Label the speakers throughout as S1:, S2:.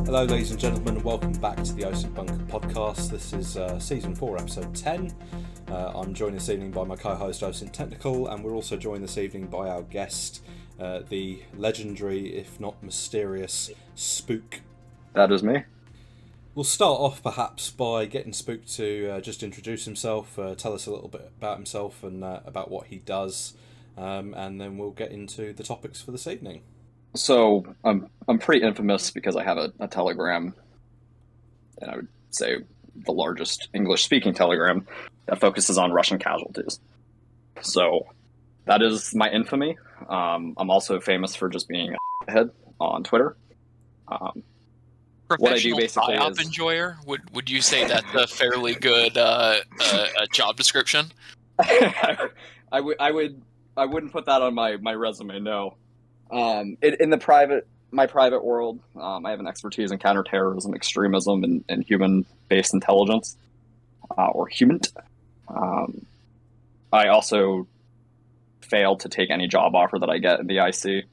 S1: Hello, ladies and gentlemen, and welcome back to the Osint podcast. This is season 4, episode 10. I'm joined this evening by my co-host Osinttechnical, and we're also joined this evening by our guest, the legendary, if not mysterious, Spook.
S2: That is me.
S1: We'll start off perhaps by getting Spook to just introduce himself, tell us a little bit about himself and about what he does, and then we'll get into the topics for this evening.
S2: So I'm pretty infamous because I have a Telegram, and I would say the largest English-speaking Telegram that focuses on Russian casualties. So that is my infamy. I'm also famous for just being a head on Twitter.
S3: What I do basically is enjoyer. Would you say that's a fairly good job description?
S2: I wouldn't put that on my resume. No. In my private world, I have an expertise in counterterrorism, extremism, and human-based intelligence, or human. I also fail to take any job offer that I get in the IC.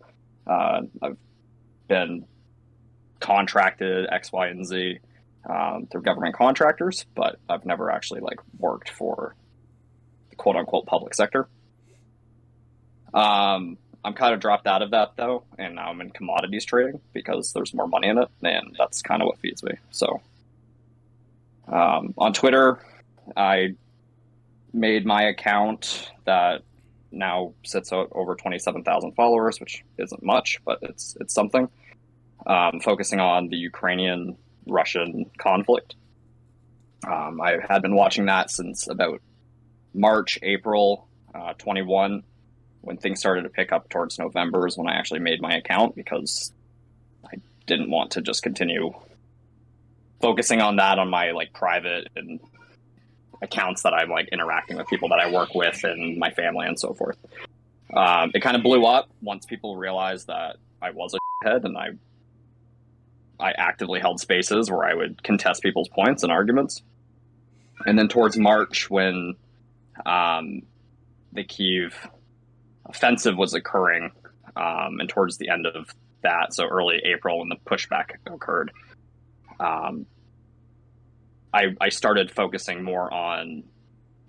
S2: I've been contracted X, Y, and Z through government contractors, but I've never actually worked for the quote-unquote public sector. I'm kind of dropped out of that, though, and now I'm in commodities trading because there's more money in it, and that's kind of what feeds me. So, on Twitter, I made my account that now sits at over 27,000 followers, which isn't much, but it's something, focusing on the Ukrainian-Russian conflict. I had been watching that since about March, April 21, when things started to pick up towards November is when I actually made my account, because I didn't want to just continue focusing on that on my private and accounts that I'm interacting with people that I work with and my family and so forth. It kind of blew up once people realized that I was a head, and I actively held spaces where I would contest people's points and arguments. And then towards March, when the Kyiv offensive was occurring, and towards the end of that, so early April when the pushback occurred, I started focusing more on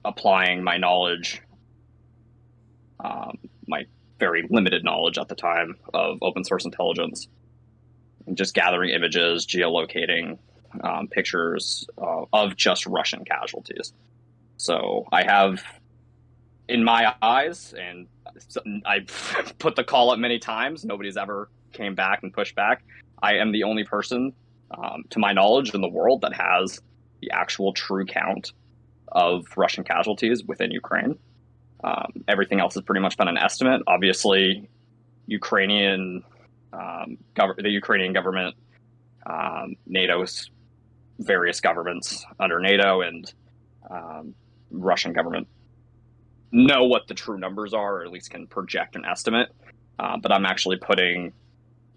S2: applying my knowledge, my very limited knowledge at the time of open source intelligence, and just gathering images, geolocating pictures of just Russian casualties. So I have, in my eyes, and I put the call up many times, nobody's ever came back and pushed back. I am the only person, to my knowledge, in the world that has the actual true count of Russian casualties within Ukraine. Everything else has pretty much been an estimate. Obviously, the Ukrainian government, NATO's various governments under NATO, and Russian government know what the true numbers are, or at least can project an estimate. But I'm actually putting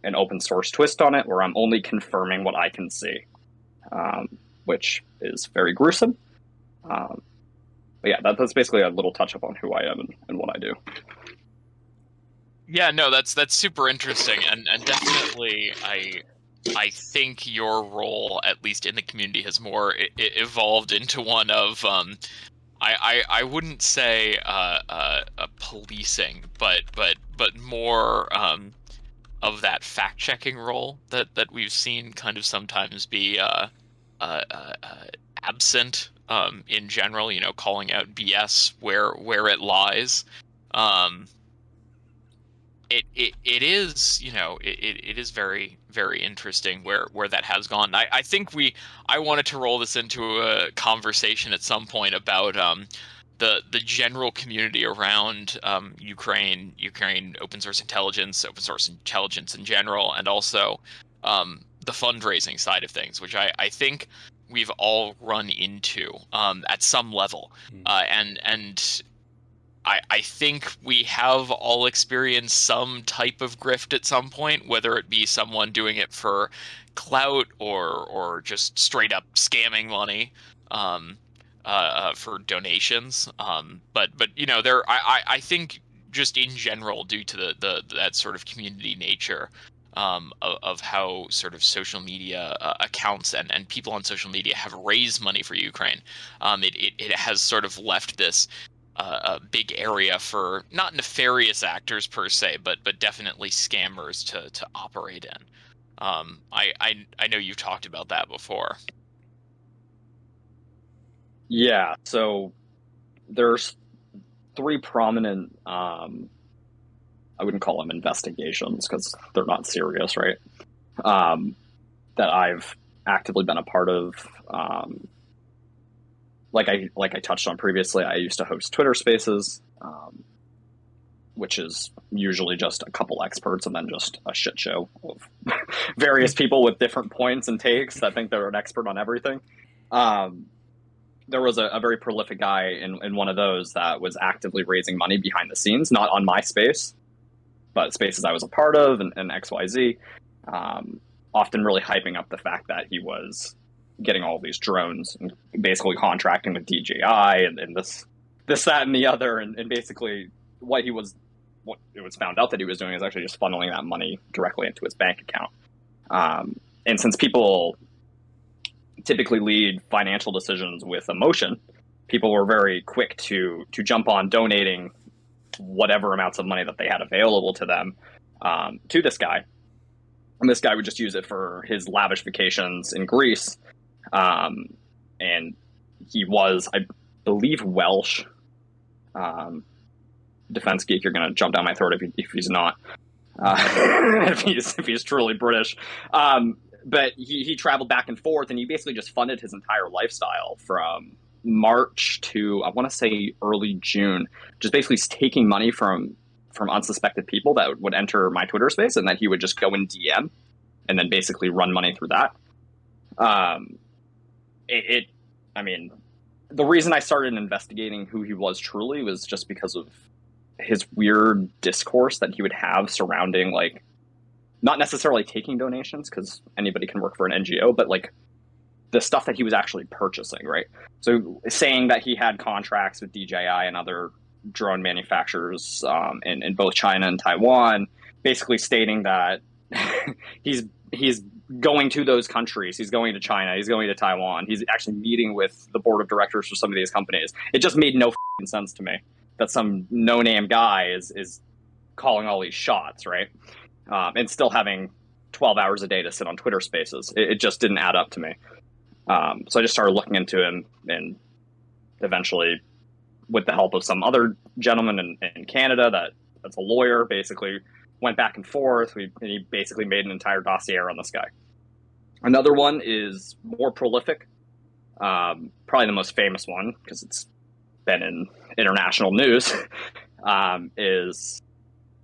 S2: an open source twist on it, where I'm only confirming what I can see, which is very gruesome. But yeah, that's basically a little touch up on who I am and what I do.
S3: Yeah, no, that's super interesting, and definitely I think your role, at least in the community, has more evolved into one of I wouldn't say a policing, but more of that fact checking role that we've seen kind of sometimes be absent in general. Calling out BS where it lies. It is it is very, very interesting where that has gone. I think I wanted to roll this into a conversation at some point about the general community around Ukraine open source intelligence in general, and also the fundraising side of things, which I think we've all run into at some level, and I think we have all experienced some type of grift at some point, whether it be someone doing it for clout or just straight up scamming money for donations. But I think just in general, due to that sort of community nature, of how sort of social media accounts and people on social media have raised money for Ukraine. It has sort of left this a big area for not nefarious actors per se, but definitely scammers to operate in. I know you've talked about that before.
S2: Yeah, so there's three prominent, I wouldn't call them investigations because they're not serious, right? That I've actively been a part of. Like I touched on previously, I used to host Twitter Spaces, which is usually just a couple experts and then just a shit show of various people with different points and takes that think they're an expert on everything. There was a very prolific guy in one of those that was actively raising money behind the scenes, not on my space, but spaces I was a part of and XYZ, often really hyping up the fact that he was getting all these drones and basically contracting with DJI and this, that, and the other. And basically what it was found out that he was doing is actually just funneling that money directly into his bank account. And since people typically lead financial decisions with emotion, people were very quick to jump on donating whatever amounts of money that they had available to them to this guy. And this guy would just use it for his lavish vacations in Greece. And he was, I believe, Welsh. Defense geek, you're going to jump down my throat if he's not. If he's truly British. But he traveled back and forth, and he basically just funded his entire lifestyle from March to, I want to say, early June, just basically taking money from unsuspected people that would enter my Twitter space, and then he would just go in DM and then basically run money through that. I mean, the reason I started investigating who he was truly was just because of his weird discourse that he would have surrounding, like, not necessarily taking donations, because anybody can work for an NGO, but like the stuff that he was actually purchasing, right? So saying that he had contracts with DJI and other drone manufacturers in both China and Taiwan, basically stating that he's going to those countries. He's going to China. He's going to Taiwan. He's actually meeting with the board of directors for some of these companies. It just made no sense to me that some no-name guy is calling all these shots, right? And still having 12 hours a day to sit on Twitter Spaces. It just didn't add up to me. So I just started looking into him, and eventually, with the help of some other gentleman in Canada that's a lawyer, basically went back and forth. He basically made an entire dossier on this guy. Another one is more prolific. Probably the most famous one, because it's been in international news, is,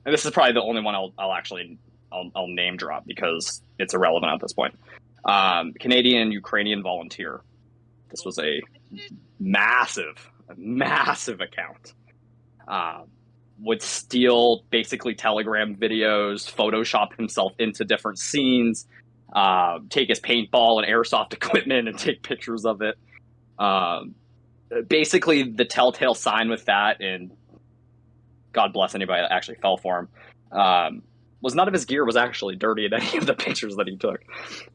S2: and this is probably the only one I'll name drop because it's irrelevant at this point. Canadian-Ukrainian volunteer. This was a massive account. Would steal basically Telegram videos, Photoshop himself into different scenes, take his paintball and airsoft equipment and take pictures of it. Basically, the telltale sign with that, and God bless anybody that actually fell for him, was none of his gear was actually dirty in any of the pictures that he took.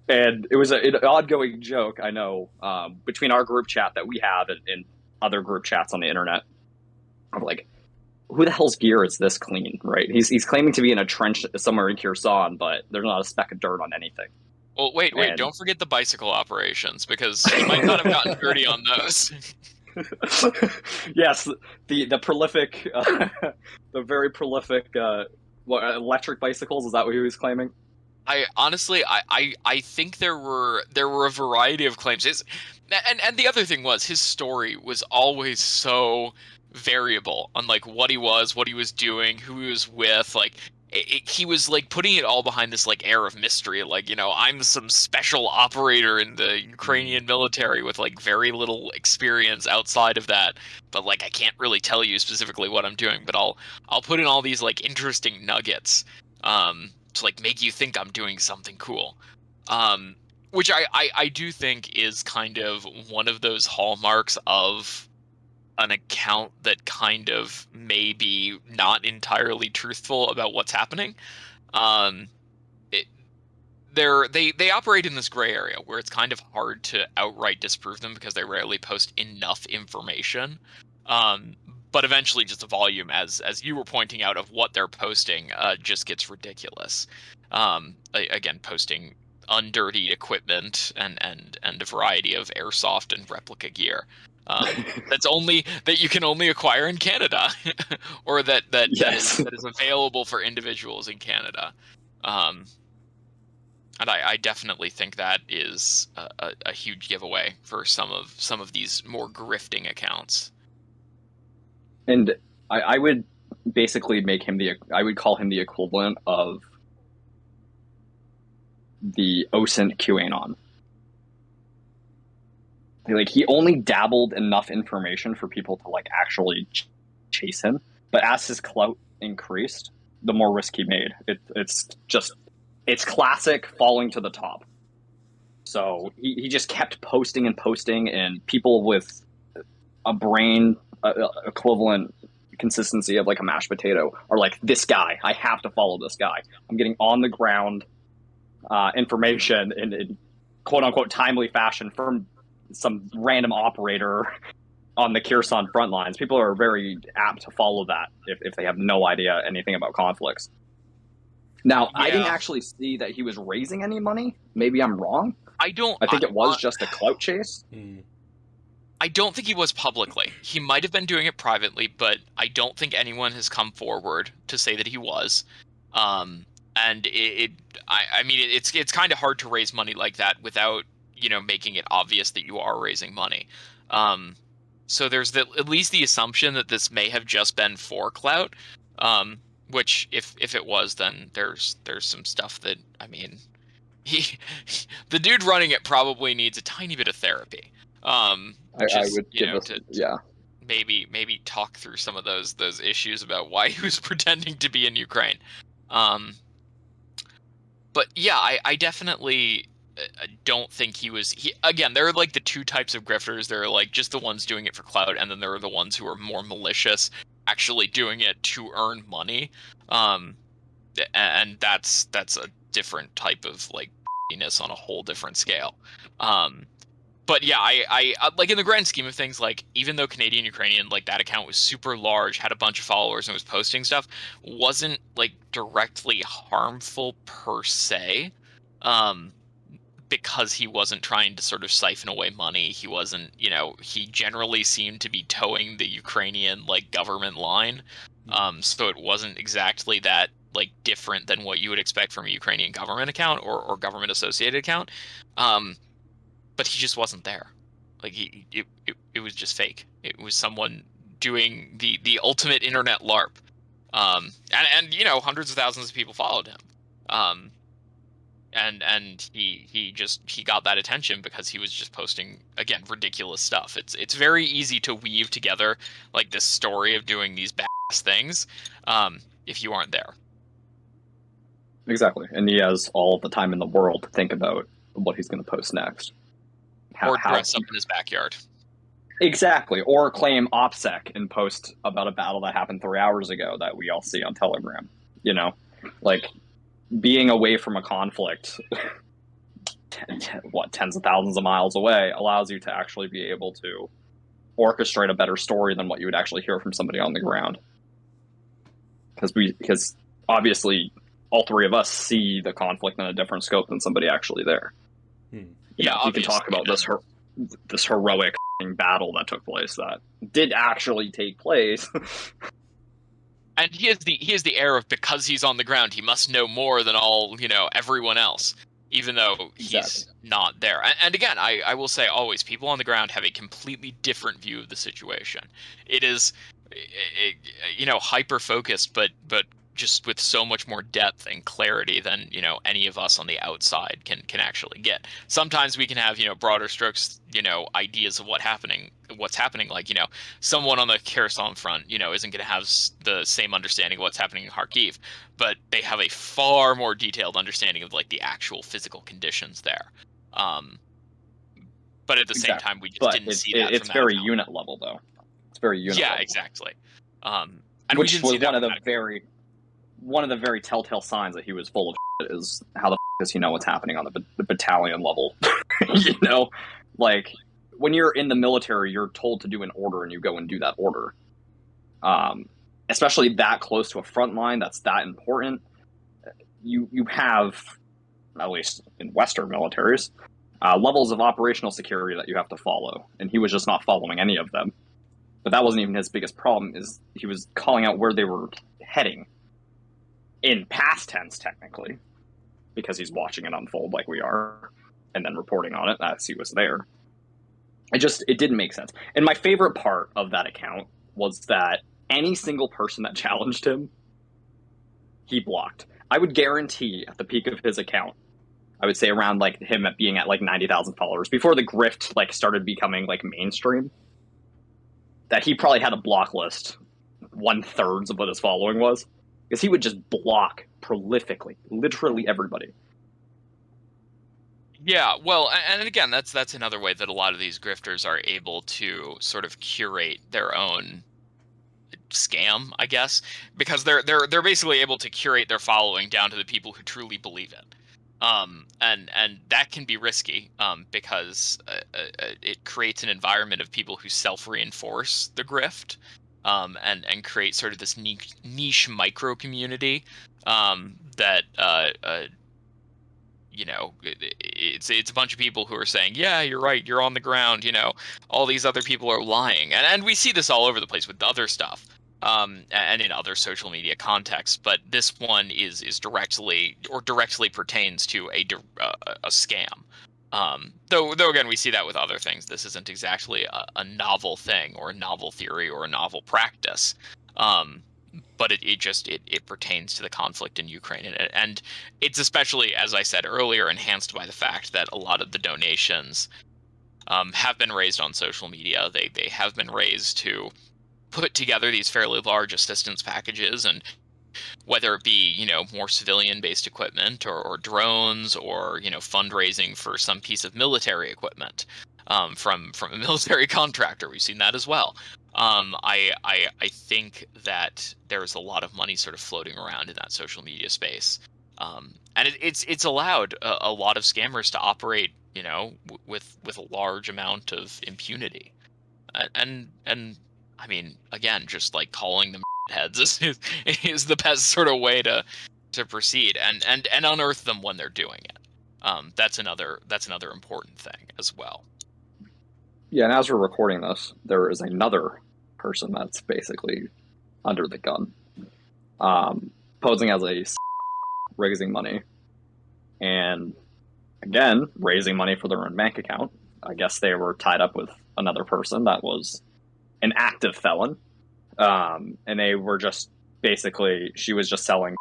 S2: And it was an ongoing joke, I know, between our group chat that we have and other group chats on the internet. I'm like, who the hell's gear is this clean, right? He's claiming to be in a trench somewhere in Kherson, but there's not a speck of dirt on anything.
S3: Well, wait, don't forget the bicycle operations, because he might not have gotten dirty on those.
S2: Yes, the prolific, the very prolific electric bicycles. Is that what he was claiming?
S3: I honestly think there were a variety of claims. And the other thing was, his story was always so variable on like what he was doing, who he was with. Like he was like putting it all behind this like air of mystery, like, you know, I'm some special operator in the Ukrainian military with like very little experience outside of that, but like I can't really tell you specifically what I'm doing, but I'll put in all these like interesting nuggets to like make you think I'm doing something cool, which I do think is kind of one of those hallmarks of an account that kind of may be not entirely truthful about what's happening. they operate in this gray area where it's kind of hard to outright disprove them because they rarely post enough information. But eventually, just the volume, as you were pointing out, of what they're posting, just gets ridiculous. Again, posting undirtied equipment and a variety of airsoft and replica gear. That you can only acquire in Canada, or that
S2: Yes.
S3: that is available for individuals in Canada. And I definitely think that is a huge giveaway for some of these more grifting accounts.
S2: And I would basically I would call him the equivalent of the Osint QAnon. Like, he only dabbled enough information for people to like actually chase him, but as his clout increased, the more risk he made. It's classic falling to the top. So he just kept posting and posting, and people with a brain equivalent consistency of like a mashed potato are like, this guy, I have to follow this guy. I'm getting on the ground information in quote unquote timely fashion from some random operator on the Kherson front lines. People are very apt to follow that if they have no idea anything about conflicts. Now,
S3: Yeah.
S2: I didn't actually see that he was raising any money. Maybe I'm wrong.
S3: I
S2: think it was just a clout chase.
S3: I don't think he was publicly. He might have been doing it privately, but I don't think anyone has come forward to say that he was. And I mean, it's kind of hard to raise money like that without, making it obvious that you are raising money. So there's at least the assumption that this may have just been for clout. Which, if it was, then there's some stuff that, I mean, the dude running it probably needs a tiny bit of therapy. I
S2: would give
S3: maybe talk through some of those issues about why he was pretending to be in Ukraine. But yeah, I definitely don't think he was. Again, there are like the two types of grifters. There are like just the ones doing it for clout, and then there are the ones who are more malicious, actually doing it to earn money. And that's a different type of like ness on a whole different scale. But yeah, I like, in the grand scheme of things, like, even though Canadian Ukrainian, like, that account was super large, had a bunch of followers, and was posting stuff, wasn't like directly harmful per se, because he wasn't trying to sort of siphon away money. He wasn't, he generally seemed to be towing the Ukrainian like government line. So it wasn't exactly that like different than what you would expect from a Ukrainian government account or government associated account. But he just wasn't there. Like, it was just fake. It was someone doing the ultimate internet LARP. And hundreds of thousands of people followed him. And he got that attention because he was just posting, again, ridiculous stuff. It's very easy to weave together like this story of doing these badass things, if you aren't there.
S2: Exactly. And he has all the time in the world to think about what he's going to post next.
S3: Or dress up in his backyard.
S2: Exactly. Or claim OPSEC and post about a battle that happened 3 hours ago that we all see on Telegram. Like, being away from a conflict, tens of thousands of miles away, allows you to actually be able to orchestrate a better story than what you would actually hear from somebody on the ground. Because obviously all three of us see the conflict in a different scope than somebody actually there.
S3: Yeah,
S2: we can talk about this heroic battle that took place that did actually take place.
S3: And he has the air of, because he's on the ground, he must know more than all, everyone else, even though he's not there. And again, I will say always, people on the ground have a completely different view of the situation. It is, hyper focused, but just with so much more depth and clarity than, any of us on the outside can actually get. Sometimes we can have, broader strokes, ideas of what's happening. Like, someone on the Kherson front, isn't going to have the same understanding of what's happening in Kharkiv, but they have a far more detailed understanding of like the actual physical conditions there. But at the same time, we just didn't see that.
S2: It's very unit level, though. It's very unit level.
S3: Yeah, exactly. And
S2: which was one of the very telltale signs that he was full of shit is how the because you know what's happening on the battalion level. You know, like when you're in the military, you're told to do an order and you go and do that order. Especially that close to a front line, that's that important. You have, at least in Western militaries, levels of operational security that you have to follow, and he was just not following any of them. But that wasn't even his biggest problem, is he was calling out where they were heading in past tense, technically, because he's watching it unfold like we are, and then reporting on it as he was there. It didn't make sense. And my favorite part of that account was that any single person that challenged him, he blocked. I would guarantee at the peak of his account, I would say around like him being at like 90,000 followers, before the grift like started becoming like mainstream, that he probably had a block list 1/3 of what his following was, because he would just block prolifically, literally everybody.
S3: Yeah, well, and again, that's another way that a lot of these grifters are able to sort of curate their own scam, I guess, because they're basically able to curate their following down to the people who truly believe it. And that can be risky, because it creates an environment of people who self-reinforce the grift, and create sort of this niche micro community, that you know, it's a bunch of people who are saying, yeah, you're right, you're on the ground, you know, all these other people are lying, and we see this all over the place with other stuff. And in other social media contexts, but this one is directly pertains to a scam. Though again, we see that with other things. This isn't exactly a novel thing or a novel theory or a novel practice. But it pertains to the conflict in Ukraine, and it's especially, as I said earlier, enhanced by the fact that a lot of the donations have been raised on social media. They have been raised to put together these fairly large assistance packages, and whether it be, you know, more civilian-based equipment or drones, or, you know, fundraising for some piece of military equipment, from a military contractor. We've seen that as well. I think that there's a lot of money sort of floating around in that social media space, and it's allowed a lot of scammers to operate, you know, with a large amount of impunity, and I mean, again, just like calling them heads is the best sort of way to proceed, and unearth them when they're doing it. That's another important thing as well.
S2: Yeah, and as we're recording this, there is another person that's basically under the gun, posing as a raising money, and again, raising money for their own bank account. I guess they were tied up with another person that was an active felon, and they were just basically, she was just selling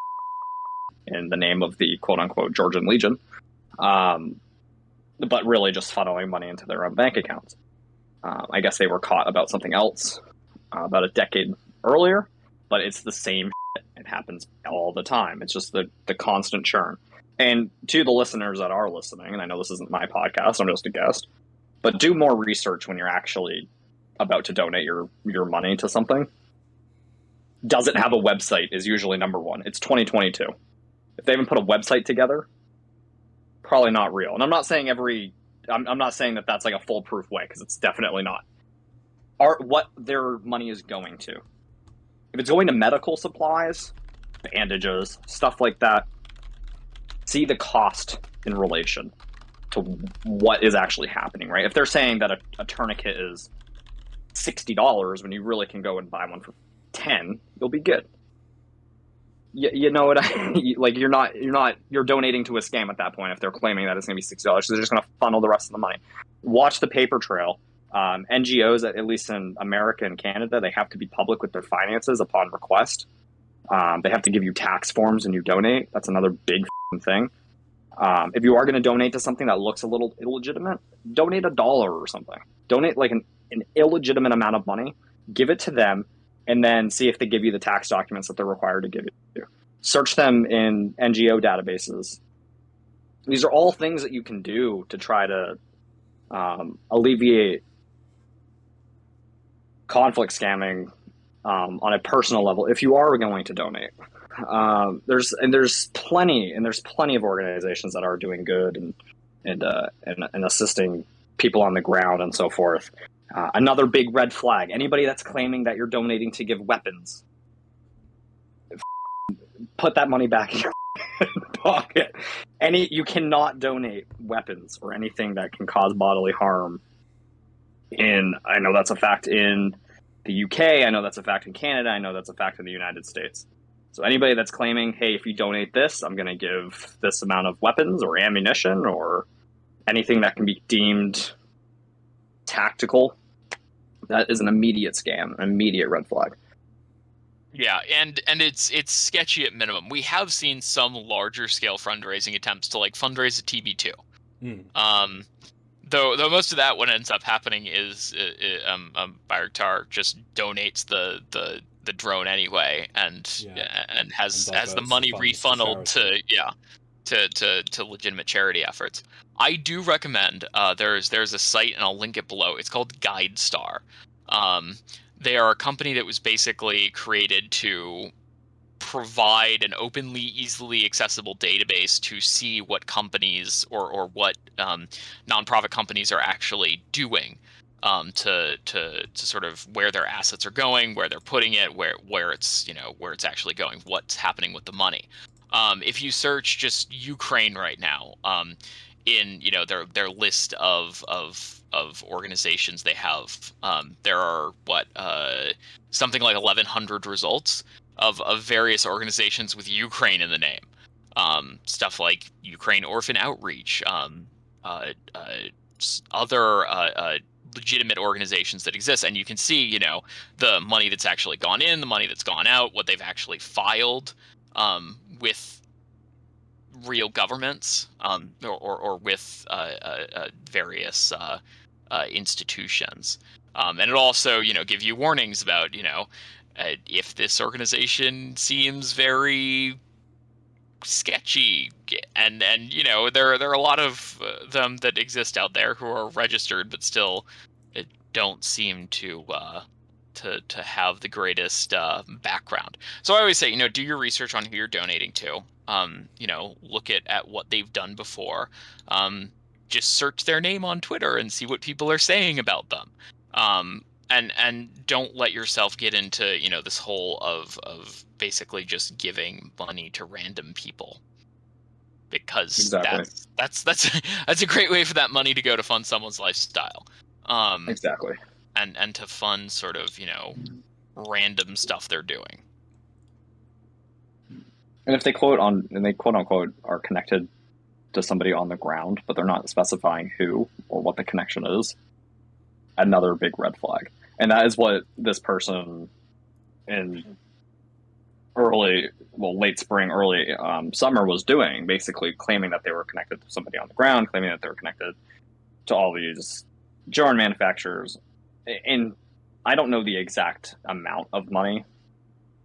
S2: in the name of the quote-unquote Georgian Legion, but really just funneling money into their own bank accounts. I guess they were caught about something else about a decade earlier, but it's the same shit. It happens all the time. It's just the constant churn. And to the listeners that are listening, and I know this isn't my podcast, I'm just a guest, but do more research when you're actually about to donate your money to something. Does it have a website is usually number one. It's 2022. If they haven't put a website together, probably not real. And I'm not saying I'm not saying that that's like a foolproof way, because it's definitely not. What their money is going to. If it's going to medical supplies, bandages, stuff like that, see the cost in relation to what is actually happening, right? If they're saying that a tourniquet is $60 when you really can go and buy one for $10, you'll be good. You know what like you're donating to a scam at that point if they're claiming that it's going to be $60. So they're just going to funnel the rest of the money. Watch the paper trail. NGOs, at least in America and Canada, they have to be public with their finances upon request. They have to give you tax forms when you donate. That's another big thing. If you are going to donate to something that looks a little illegitimate, donate $1 or something. Donate like an illegitimate amount of money, give it to them, and then see if they give you the tax documents that they're required to give you. Search them in NGO databases. These are all things that you can do to try to alleviate conflict scamming on a personal level, if you are going to donate. There's plenty of organizations that are doing good and assisting people on the ground and so forth. Another big red flag: anybody that's claiming that you're donating to give weapons, put that money back in your pocket. You cannot donate weapons or anything that can cause bodily harm. I know that's a fact in the UK. I know that's a fact in Canada. I know that's a fact in the United States. So anybody that's claiming, hey, if you donate this, I'm going to give this amount of weapons or ammunition or anything that can be deemed tactical, that is an immediate scam, an immediate red flag.
S3: Yeah, and it's sketchy at minimum. We have seen some larger scale fundraising attempts to like fundraise a TB2. Though most of that, what ends up happening is Bayraktar just donates the drone anyway, and has the money refunneled to legitimate charity efforts. I do recommend there's a site, and I'll link it below. It's called GuideStar. They are a company that was basically created to provide an openly, easily accessible database to see what companies or what nonprofit companies are actually doing to sort of where their assets are going, where they're putting it, where it's actually going, what's happening with the money. If you search just Ukraine right now, in their list of organizations they have, there are something like 1,100 results of various organizations with Ukraine in the name. Stuff like Ukraine Orphan Outreach, other legitimate organizations that exist, and you can see the money that's actually gone in, the money that's gone out, what they've actually filed with real governments, or with various institutions, and it also give you warnings about if this organization seems very sketchy, and there are a lot of them that exist out there who are registered but still don't seem to have the greatest background. So I always say, do your research on who you're donating to. Look at what they've done before. Just search their name on Twitter and see what people are saying about them. And don't let yourself get into this hole of basically just giving money to random people, because
S2: Exactly.
S3: that's a great way for that money to go to fund someone's lifestyle.
S2: Exactly.
S3: And to fund sort of random stuff they're doing.
S2: And if they quote unquote are connected to somebody on the ground, but they're not specifying who or what the connection is, another big red flag. And that is what this person in late spring, early summer was doing, basically claiming that they were connected to somebody on the ground, claiming that they were connected to all these drone manufacturers. And I don't know the exact amount of money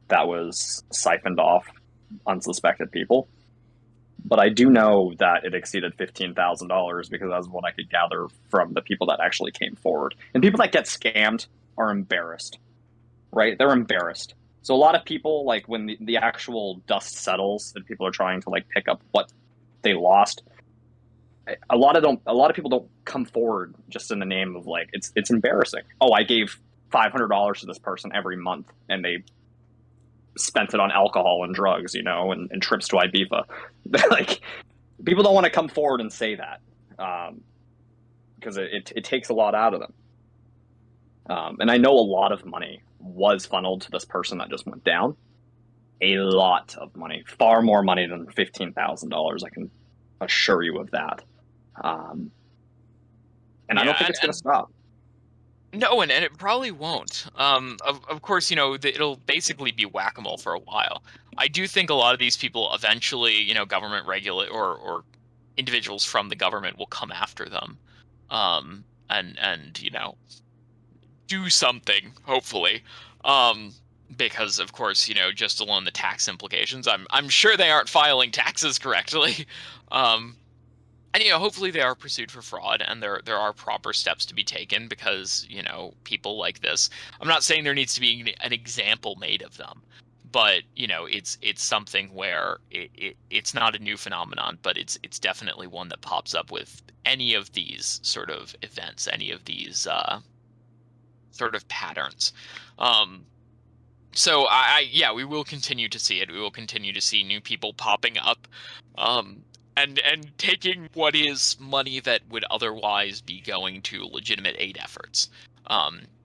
S2: that was siphoned off unsuspected people, but I do know that it exceeded $15,000, because that's what I could gather from the people that actually came forward. And people that get scammed are embarrassed, right? They're embarrassed. So a lot of people, like when the actual dust settles and people are trying to like pick up what they lost, a lot of people don't come forward just in the name of like, it's embarrassing. Oh, I gave $500 to this person every month and they spent it on alcohol and drugs, and trips to Ibiza. Like, people don't want to come forward and say that, because it takes a lot out of them. And I know a lot of money was funneled to this person that just went down. A lot of money, far more money than $15,000. I can assure you of that. And I don't think it's going to stop.
S3: No, and it probably won't. Of course, it'll basically be whack-a-mole for a while. I do think a lot of these people eventually, government regulate or individuals from the government will come after them, and do something, hopefully, because of course, just alone the tax implications. I'm sure they aren't filing taxes correctly, And hopefully they are pursued for fraud, and there are proper steps to be taken, because people like this. I'm not saying there needs to be an example made of them, but it's something where it's not a new phenomenon, but it's definitely one that pops up with any of these sort of events, any of these sort of patterns. So yeah, we will continue to see it. We will continue to see new people popping up, and taking what is money that would otherwise be going to legitimate aid efforts.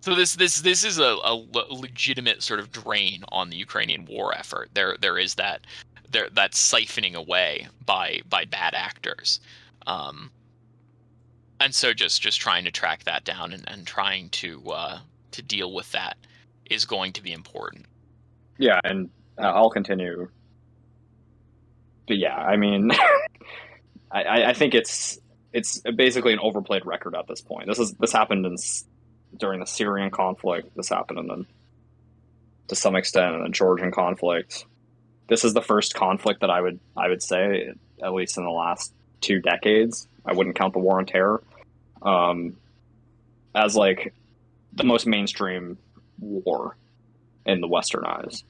S3: So this is a legitimate sort of drain on the Ukrainian war effort. There is that siphoning away by bad actors. And so just trying to track that down, and trying to deal with that is going to be important.
S2: Yeah, and I'll continue. But yeah, I mean, I think it's basically an overplayed record at this point. This happened during the Syrian conflict. This happened to some extent in the Georgian conflict. This is the first conflict that I would say, at least in the last 2 decades. I wouldn't count the War on Terror as like the most mainstream war in the Western eyes.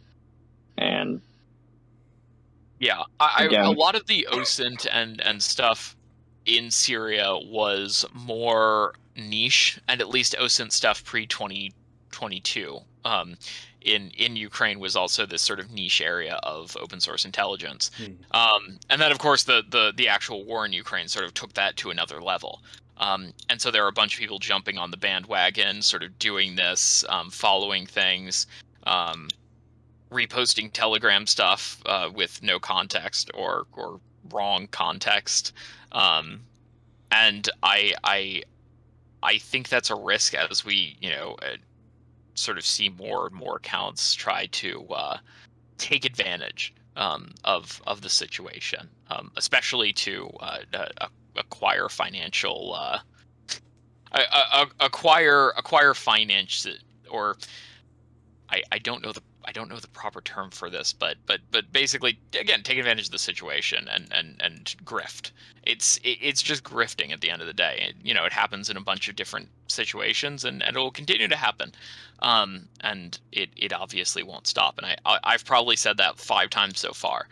S2: And
S3: yeah,
S2: again,
S3: a lot of the Osint and stuff in Syria was more niche, and at least Osint stuff pre-2022 in Ukraine was also this sort of niche area of open source intelligence. And then of course the actual war in Ukraine sort of took that to another level. And so there are a bunch of people jumping on the bandwagon, sort of doing this, following things, reposting Telegram stuff with no context or wrong context. And I think that's a risk as we sort of see more and more accounts try to take advantage of the situation, especially to acquire financial acquire finance, or I don't know the proper term for this, but basically, again, take advantage of the situation and grift. It's just grifting at the end of the day. It happens in a bunch of different situations, and it will continue to happen. And it obviously won't stop. And I've probably said that 5 times so far.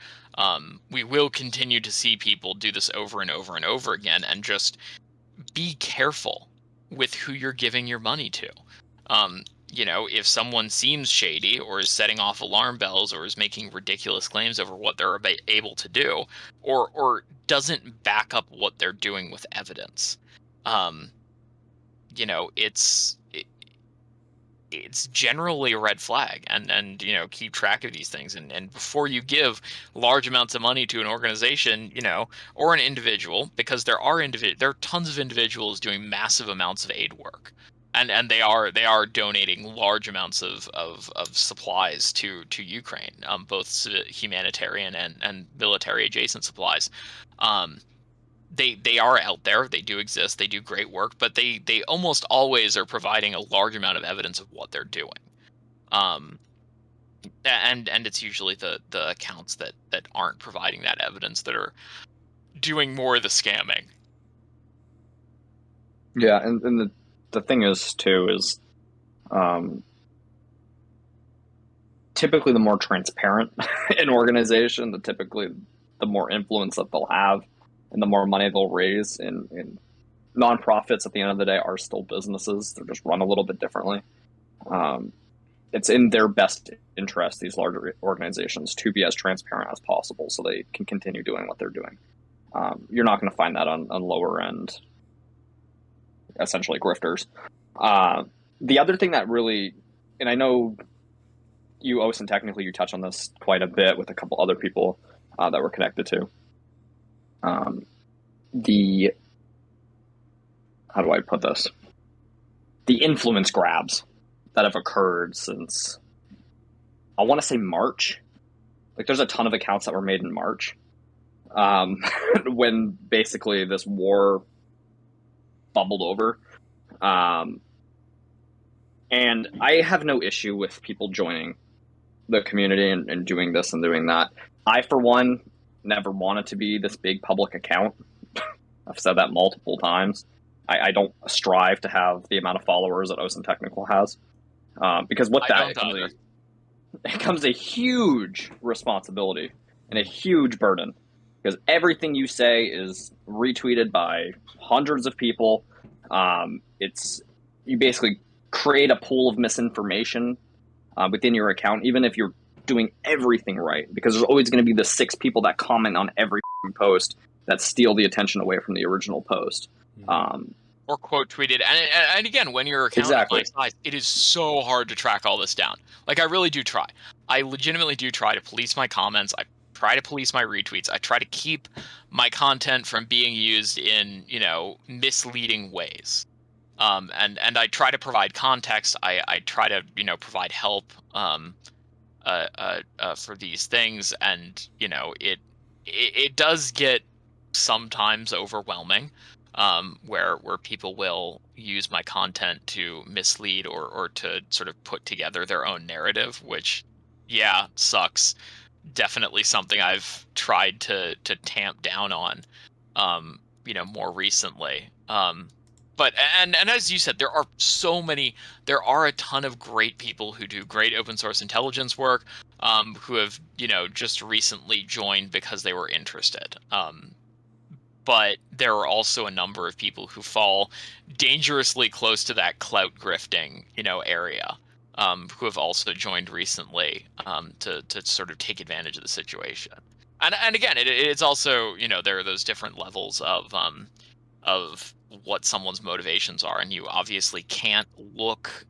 S3: We will continue to see people do this over and over and over again, and just be careful with who you're giving your money to. If someone seems shady, or is setting off alarm bells, or is making ridiculous claims over what they're able to do, or doesn't back up what they're doing with evidence, it's generally a red flag. And keep track of these things, and before you give large amounts of money to an organization, or an individual, because there are tons of individuals doing massive amounts of aid work. And they are donating large amounts of supplies to Ukraine, both humanitarian and military adjacent supplies. They are out there. They do exist. They do great work, but they almost always are providing a large amount of evidence of what they're doing. And it's usually the accounts that aren't providing that evidence that are doing more of the scamming.
S2: Yeah, and the thing is too is typically the more transparent an organization, typically the more influence that they'll have, and the more money they'll raise. In nonprofits, at the end of the day, are still businesses. They're just run a little bit differently. It's in their best interest, these larger organizations, to be as transparent as possible so they can continue doing what they're doing. You're not going to find that on lower end, essentially grifters. The other thing that really, and I know you, Osinttechnical, you touch on this quite a bit with a couple other people that we're connected to. How do I put this? The influence grabs that have occurred since, I want to say, March. Like, there's a ton of accounts that were made in March, when basically this war bubbled over. And I have no issue with people joining the community and doing this and doing that. I, for one, never wanted to be this big public account. I've said that multiple times. I don't strive to have the amount of followers that Osinttechnical has, because with that it comes a huge responsibility and a huge burden, because everything you say is retweeted by hundreds of people. You basically create a pool of misinformation within your account, even if you're doing everything right, because there's always going to be the 6 people that comment on every post that steal the attention away from the original post.
S3: Or quote tweeted. And again, when your account is my size, it is so hard to track all this down. Like, I really do try. I legitimately do try to police my comments. I try to police my retweets. I try to keep my content from being used in, misleading ways. And I try to provide context. I try to, provide help for these things. And, it does get sometimes overwhelming. Where people will use my content to mislead or to sort of put together their own narrative, which, sucks. Definitely something I've tried to tamp down on, more recently. But as you said, there are a ton of great people who do great open source intelligence work, who have, just recently joined because they were interested. But there are also a number of people who fall dangerously close to that clout grifting, area, who have also joined recently, to sort of take advantage of the situation. And again, it's also, there are those different levels of what someone's motivations are, and you obviously can't look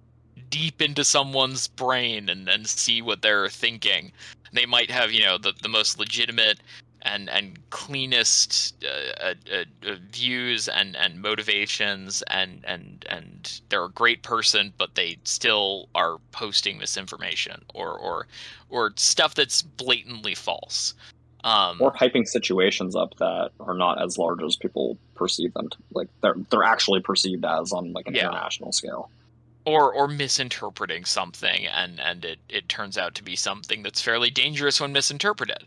S3: deep into someone's brain and see what they're thinking. They might have, the most legitimate and cleanest views and motivations, and they're a great person, but they still are posting misinformation or stuff that's blatantly false,
S2: or hyping situations up that are not as large as people perceive them to, like they're actually perceived as on like an international scale,
S3: or misinterpreting something, and it turns out to be something that's fairly dangerous when misinterpreted.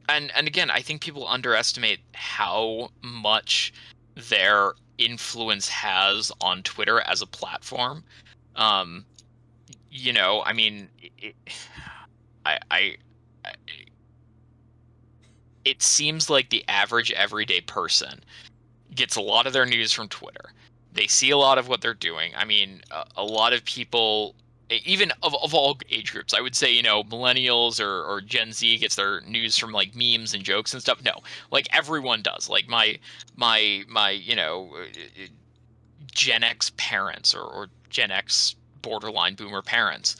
S3: And again, I think people underestimate how much their influence has on Twitter as a platform. I mean, it seems like the average everyday person gets a lot of their news from Twitter. They see a lot of what they're doing. I mean, a lot of people, even of all age groups, I would say, millennials or Gen Z gets their news from like memes and jokes and stuff. No, like everyone does. Like my Gen X parents or Gen X borderline boomer parents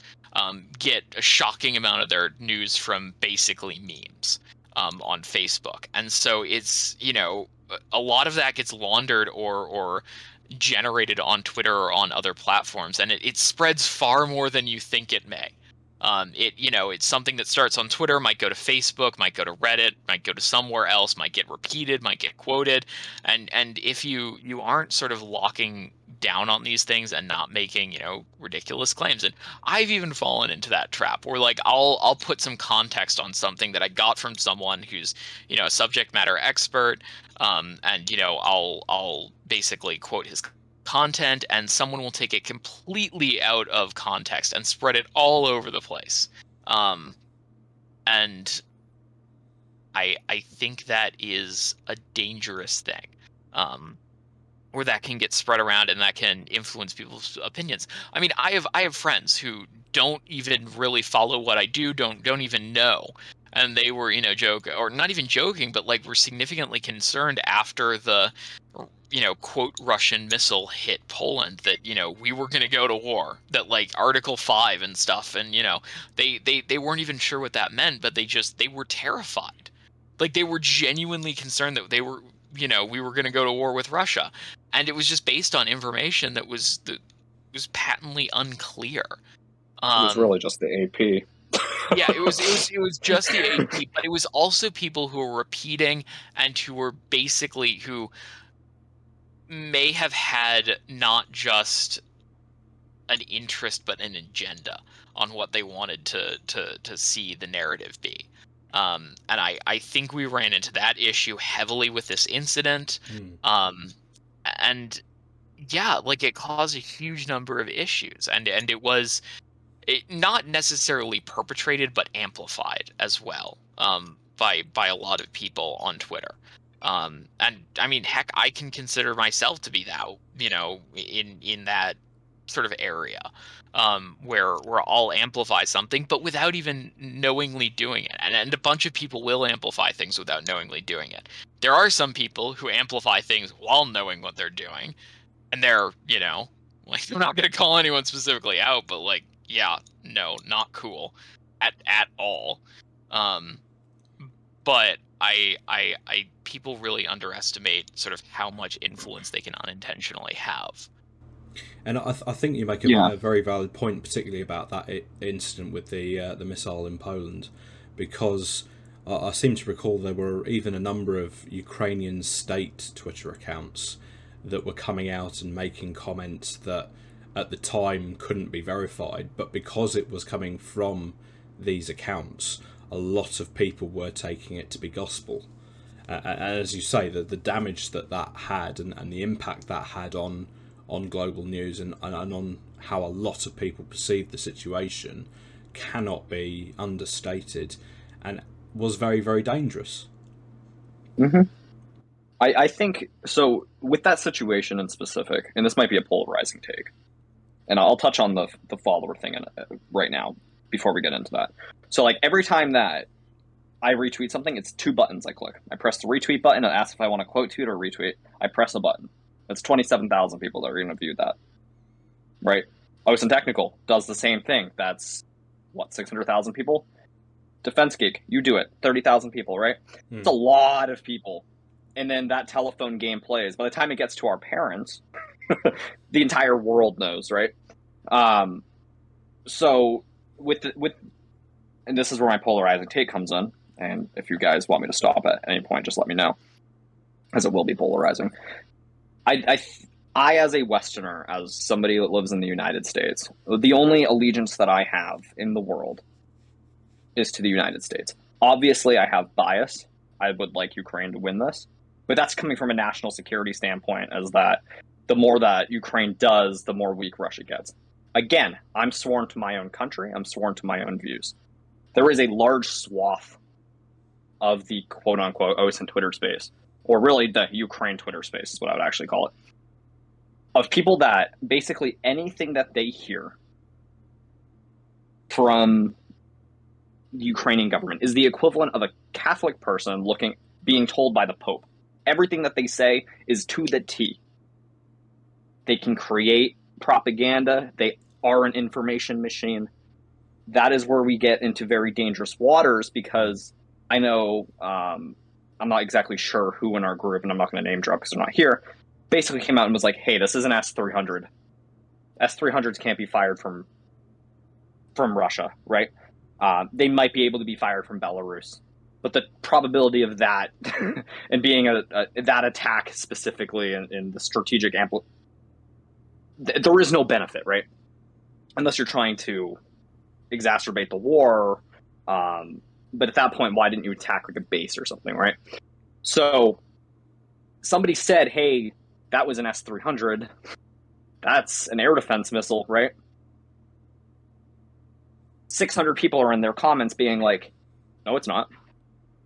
S3: get a shocking amount of their news from basically memes on Facebook. And so it's, a lot of that gets laundered or generated on Twitter or on other platforms, and it spreads far more than you think it may. It's something that starts on Twitter, might go to Facebook, might go to Reddit, might go to somewhere else, might get repeated, might get quoted, and if you aren't sort of locking down on these things and not making ridiculous claims, and I've even fallen into that trap where like I'll put some context on something that I got from someone who's a subject matter expert, and I'll basically quote his content, and someone will take it completely out of context and spread it all over the place. And I think that is a dangerous thing, where that can get spread around and that can influence people's opinions. I mean, I have friends who don't even really follow what I do, don't even know. And they were, joke, or not even joking, but like were significantly concerned after the, quote, Russian missile hit Poland that, we were going to go to war, that like Article 5 and stuff. And, they weren't even sure what that meant, but they were terrified. Like they were genuinely concerned that we were going to go to war with Russia. And it was just based on information that was patently unclear.
S2: It was really just the AP.
S3: Yeah, it was just the AP, but it was also people who were repeating and who may have had not just an interest but an agenda on what they wanted to see the narrative be. And I think we ran into that issue heavily with this incident. And yeah, like it caused a huge number of issues, and it was not necessarily perpetrated, but amplified as well, by a lot of people on Twitter. And I mean, heck, I can consider myself to be that, in that sort of area, where I'll amplify something, but without even knowingly doing it. And a bunch of people will amplify things without knowingly doing it. There are some people who amplify things while knowing what they're doing, and they're, like, I'm not going to call anyone specifically out, but like, yeah, no, not cool at all. But I people really underestimate sort of how much influence they can unintentionally have.
S1: And I think you make a very valid point, particularly about that incident with the missile in Poland, because I seem to recall there were even a number of Ukrainian state Twitter accounts that were coming out and making comments that at the time couldn't be verified, but because it was coming from these accounts, a lot of people were taking it to be gospel. And as you say, the damage that had and the impact that had on global news and on how a lot of people perceived the situation cannot be understated, and was very, very dangerous.
S2: Mm-hmm. I think, so with that situation in specific, and this might be a polarizing take, and I'll touch on the follower thing right now before we get into that. So like every time that I retweet something, it's 2 buttons I click. I press the retweet button, and ask if I want to quote tweet or retweet. I press a button. That's 27,000 people that are going to view that, right? Osinttechnical does the same thing. That's, 600,000 people? Defense Geek, you do it. 30,000 people, right? It's a lot of people. And then that telephone game plays. By the time it gets to our parents, the entire world knows, right? So and this is where my polarizing take comes in. And if you guys want me to stop at any point, just let me know, as it will be polarizing. I as a Westerner, as somebody that lives in the United States, the only allegiance that I have in the world is to the United States. Obviously, I have bias. I would like Ukraine to win this. But that's coming from a national security standpoint, as that the more that Ukraine does, the more weak Russia gets. Again, I'm sworn to my own country. I'm sworn to my own views. There is a large swath of the quote-unquote Osint Twitter space, or really the Ukraine Twitter space is what I would actually call it, of people that basically anything that they hear from the Ukrainian government is the equivalent of a Catholic person being told by the Pope. Everything that they say is to the T. They can create propaganda. They are an information machine. That is where we get into very dangerous waters, because I know, I'm not exactly sure who in our group, and I'm not going to name drop because they're not here, basically came out and was like, hey, this is an S-300. S-300s can't be fired from Russia, right? They might be able to be fired from Belarus. But the probability of that and being that attack specifically in the strategic there is no benefit, right? Unless you're trying to exacerbate the war. But at that point, why didn't you attack like a base or something, right? So somebody said, hey, that was an S-300. That's an air defense missile, right? 600 people are in their comments being like, no, it's not.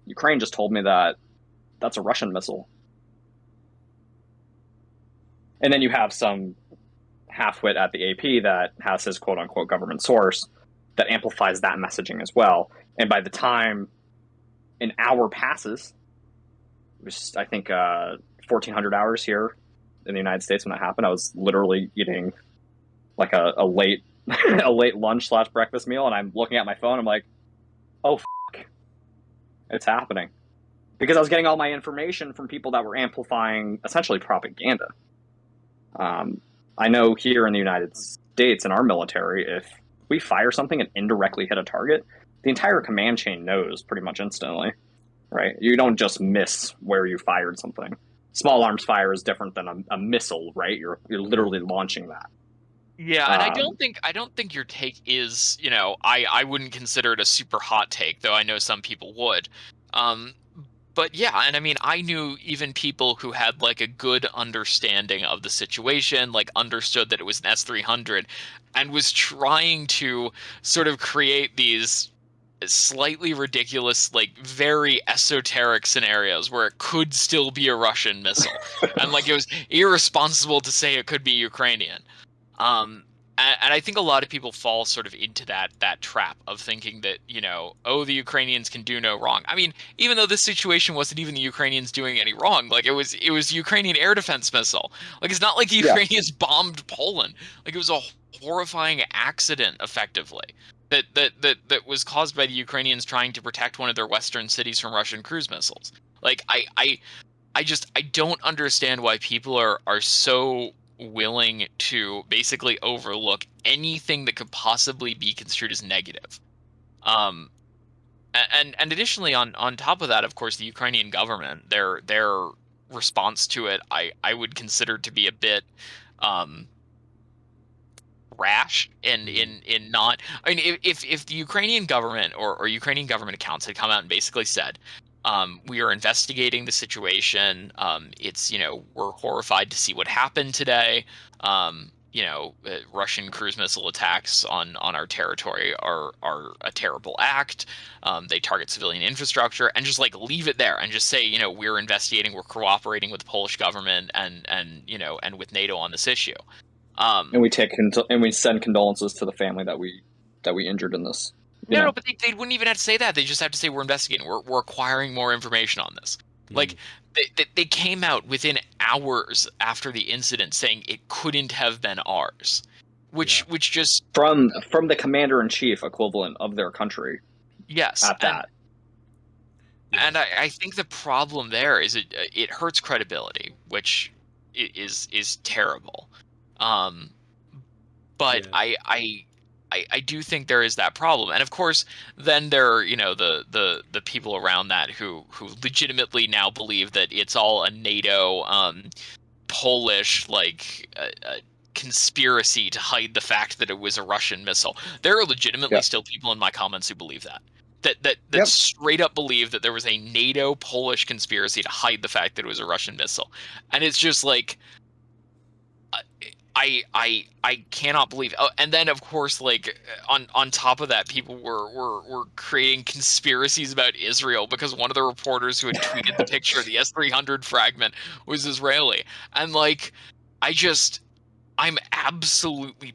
S2: Ukraine just told me that that's a Russian missile. And then you have some halfwit at the AP that has his quote-unquote government source that amplifies that messaging as well. And by the time an hour passes, it was, I think, 1,400 hours here in the United States when that happened, I was literally eating like a late a late lunch / breakfast meal, and I'm looking at my phone, I'm like, oh, it's happening. Because I was getting all my information from people that were amplifying essentially propaganda. I know here in the United States, in our military, if we fire something and indirectly hit a target, the entire command chain knows pretty much instantly, right? You don't just miss where you fired something. Small arms fire is different than a missile, right? You're literally launching that.
S3: Yeah, and
S2: Um,
S3: I don't think your take is, I wouldn't consider it a super hot take, though I know some people would. Um, but yeah, and I mean, I knew even people who had like a good understanding of the situation, like understood that it was an S300, and was trying to sort of create these slightly ridiculous, like very esoteric scenarios where it could still be a Russian missile, and like it was irresponsible to say it could be Ukrainian. Um, and I think a lot of people fall sort of into that trap of thinking that, oh, the Ukrainians can do no wrong. I mean, even though this situation wasn't even the Ukrainians doing any wrong, like it was Ukrainian air defense missile. Like it's not like the
S2: yeah,
S3: Ukrainians bombed Poland. Like it was a horrifying accident, effectively. That was caused by the Ukrainians trying to protect one of their western cities from Russian cruise missiles. Like I don't understand why people are so willing to basically overlook anything that could possibly be construed as negative. Um, and additionally, on top of that, of course, the Ukrainian government, their response to it, I would consider to be a bit um, rash in not. I mean, if the Ukrainian government or Ukrainian government accounts had come out and basically said, we are investigating the situation. It's, we're horrified to see what happened today. Russian cruise missile attacks on our territory are a terrible act. They target civilian infrastructure, and just like leave it there and just say, we're investigating, we're cooperating with the Polish government and with NATO on this issue.
S2: and
S3: Um,
S2: we send condolences to the family that we injured in this. You
S3: no,
S2: know,
S3: but they wouldn't even have to say that. They just have to say we're investigating. We're acquiring more information on this.
S1: Mm.
S3: Like they came out within hours after the incident saying it couldn't have been ours,
S1: Yeah.
S3: which just
S2: from the commander in chief equivalent of their country
S3: yes,
S2: at that.
S1: Yeah.
S3: I think the problem there is it hurts credibility, which is terrible. Um, but
S1: Yeah.
S3: I do think there is that problem, and of course, then there are the people around that who legitimately now believe that it's all a NATO Polish like conspiracy to hide the fact that it was a Russian missile. There are legitimately
S2: Yep.
S3: still people in my comments who believe that
S2: Yep.
S3: straight up believe that there was a NATO Polish conspiracy to hide the fact that it was a Russian missile, and it's just like I cannot believe. Oh, and then of course, like on top of that, people were creating conspiracies about Israel because one of the reporters who had tweeted the picture of the S-300 fragment was Israeli, and like I just I'm absolutely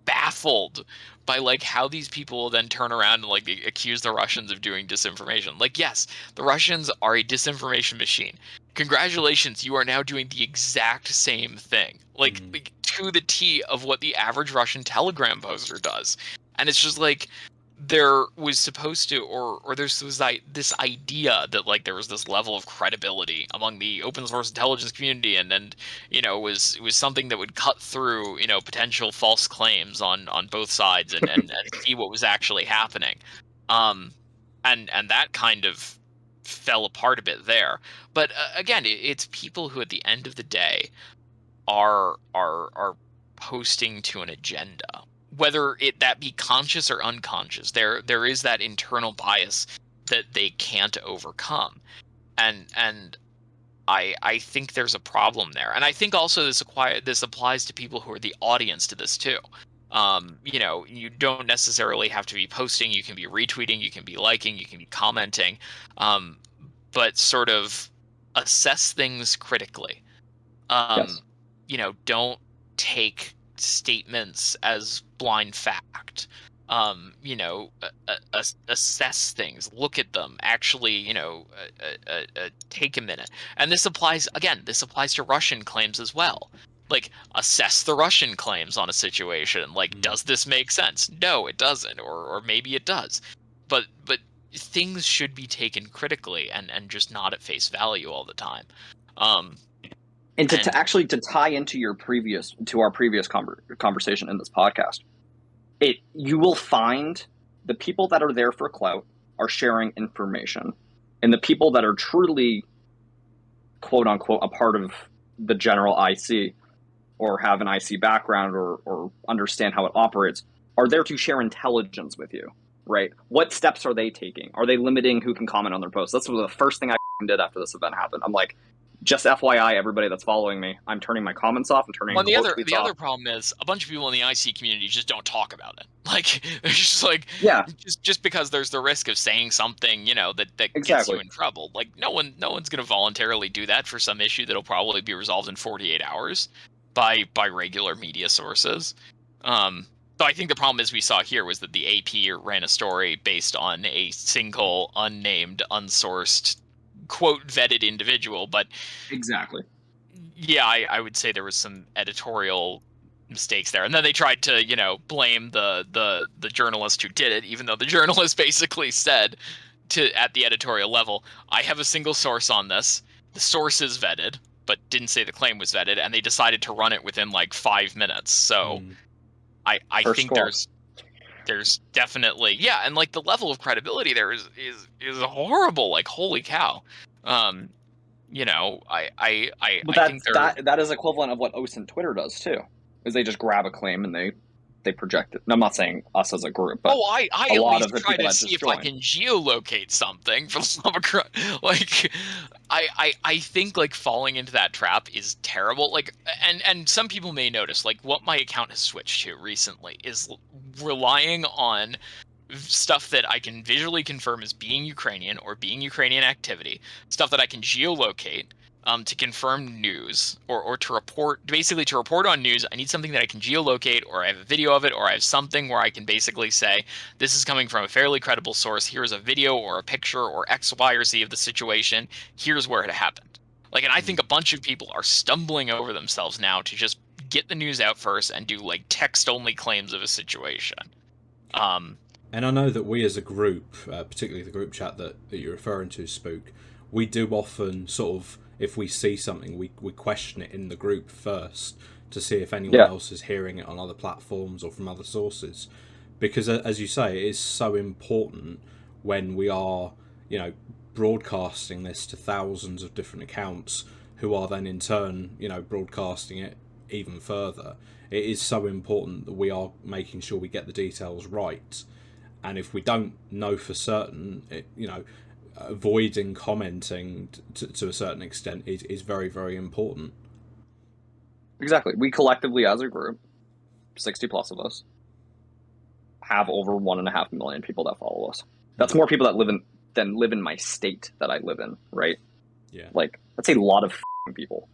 S3: baffled by like how these people will then turn around and like accuse the Russians of doing disinformation. Like, yes, the Russians are a disinformation machine. Congratulations, you are now doing the exact same thing.
S1: Mm.
S3: Like to the T of what the average Russian Telegram poster does. And it's just like there was supposed to or there's was this idea that like there was this level of credibility among the open source intelligence community and it was something that would cut through potential false claims on both sides and see what was actually happening. Um and that kind of fell apart a bit there, but again, it's people who at the end of the day are posting to an agenda, whether that be conscious or unconscious. There is that internal bias that they can't overcome, and I think there's a problem there, and I think also this applies to people who are the audience to this too. You don't necessarily have to be posting. You can be retweeting, you can be liking, you can be commenting, um, but sort of assess things critically. um,
S2: Yes.
S3: don't take statements as blind fact. Assess things, look at them, actually, take a minute. And this applies to Russian claims as well. Like, assess the Russian claims on a situation. Like,
S1: Mm.
S3: does this make sense? No, it doesn't, or maybe it does. But things should be taken critically and just not at face value all the time. Um,
S2: And to
S3: and
S2: actually to tie into our previous conversation in this podcast, you will find the people that are there for clout are sharing information, and the people that are truly, quote unquote, a part of the general IC or have an IC background or understand how it operates are there to share intelligence with you, right? What steps are they taking? Are they limiting who can comment on their posts? That's the first thing I did after this event happened. I'm like, just FYI, everybody that's following me, I'm turning my comments off. I'm turning
S3: Well,
S2: quote tweets
S3: the
S2: off.
S3: other problem is a bunch of people in the IC community just don't talk about it. Like, they're just like,
S2: Yeah,
S3: just because there's the risk of saying something, you know, that gets
S2: exactly.
S3: you in trouble. Like, no one's going to voluntarily do that for some issue that'll probably be resolved in 48 hours by regular media sources. So I think the problem is we saw here was that the AP ran a story based on a single unnamed, unsourced, quote vetted individual, but
S2: Exactly.
S3: yeah, I would say there was some editorial mistakes there, and then they tried to, you know, blame the journalist who did it, even though the journalist basically said at the editorial level, I have a single source on this. The source is vetted, but didn't say the claim was vetted, and they decided to run it within like 5 minutes. So I think there's definitely, yeah, and like the level of credibility there is horrible. Like, holy cow. You know, I think
S2: that is equivalent of what Osint Twitter does too, is they just grab a claim and they project it. And I'm not saying us as a group, but
S3: I
S2: a
S3: at
S2: lot
S3: least
S2: of the
S3: try
S2: people
S3: to
S2: that
S3: see
S2: just
S3: if I
S2: join.
S3: can geolocate something for the love of Christ. Like, I think like falling into that trap is terrible. Like, and some people may notice, like, what my account has switched to recently is relying on stuff that I can visually confirm as being Ukrainian or being Ukrainian activity, stuff that I can geolocate to confirm news or to report, basically to report on news. I need something that I can geolocate, or I have a video of it, or I have something where I can basically say, this is coming from a fairly credible source. Here's a video or a picture or X, Y, or Z of the situation. Here's where it happened. Like, and I think a bunch of people are stumbling over themselves now to just get the news out first and do like text-only claims of a situation.
S1: And I know that we as a group, particularly the group chat that you're referring to, Spook, we do often sort of, if we see something, we question it in the group first to see if anyone else is hearing it on other platforms or from other sources. Because, as you say, it is so important when we are, you know, broadcasting this to thousands of different accounts who are then in turn, you know, broadcasting it even further. It is so important that we are making sure we get the details right. And if we don't know for certain, you know, avoiding commenting to a certain extent is very, very important.
S2: Exactly. We collectively, as a group, 60 plus of us, have over 1.5 million people that follow us. That's more people that live in my state that I live in, right?
S1: Yeah.
S2: Like, that's a lot of people.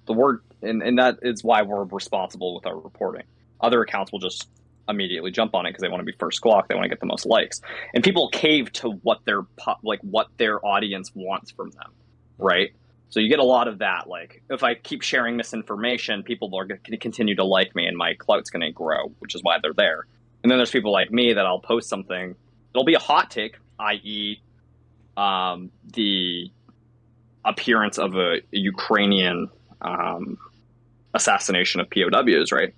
S2: The word, and that is why we're responsible with our reporting. Other accounts will just immediately jump on it because they want to be first squawk, they want to get the most likes, and people cave to what their audience wants from them, right? So you get a lot of that. Like, if I keep sharing misinformation, people are going to continue to like me, and my clout's going to grow, which is why they're there. And then there's people like me that I'll post something, it'll be a hot take, i.e., the appearance of a Ukrainian assassination of POWs, right?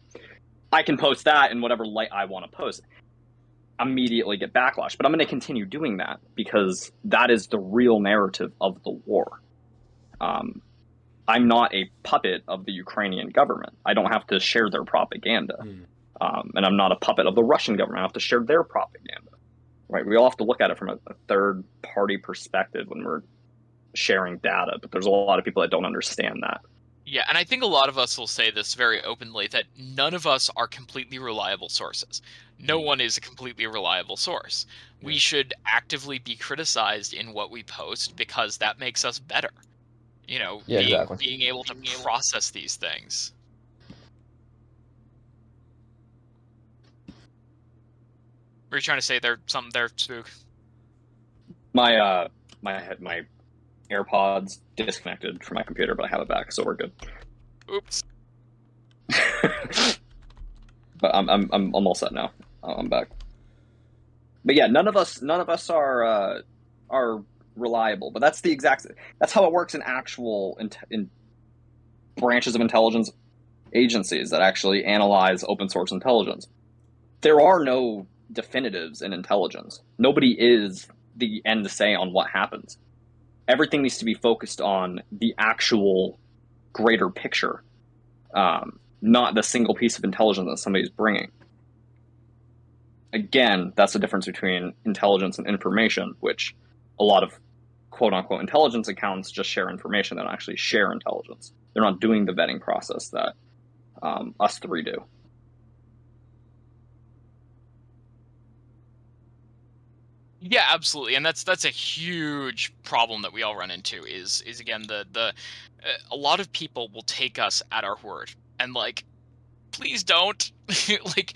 S2: I can post that in whatever light I want to post, immediately get backlash. But I'm going to continue doing that because that is the real narrative of the war. I'm not a puppet of the Ukrainian government. I don't have to share their propaganda. And I'm not a puppet of the Russian government. I have to share their propaganda. Right? We all have to look at it from a third-party perspective when we're sharing data. But there's a lot of people that don't understand that.
S3: Yeah, and I think a lot of us will say this very openly, that none of us are completely reliable sources. No one is a completely reliable source. Yeah. We should actively be criticized in what we post because that makes us better. You know, being able to process these things. Were you trying to say there's something there, Spook?
S2: My AirPods disconnected from my computer, but I have it back, so we're good.
S3: Oops.
S2: But I'm all set now. I'm back. But yeah, none of us are reliable. But that's how it works in actual in branches of intelligence agencies that actually analyze open source intelligence. There are no definitives in intelligence. Nobody is the end say on what happens. Everything needs to be focused on the actual greater picture not the single piece of intelligence that somebody's bringing. Again, that's the difference between intelligence and information, which a lot of quote-unquote intelligence accounts just share information. They don't actually share intelligence. They're not doing the vetting process that us three do.
S3: Yeah, absolutely, and that's a huge problem that we all run into. Is again a lot of people will take us at our word, and like, please don't. Like,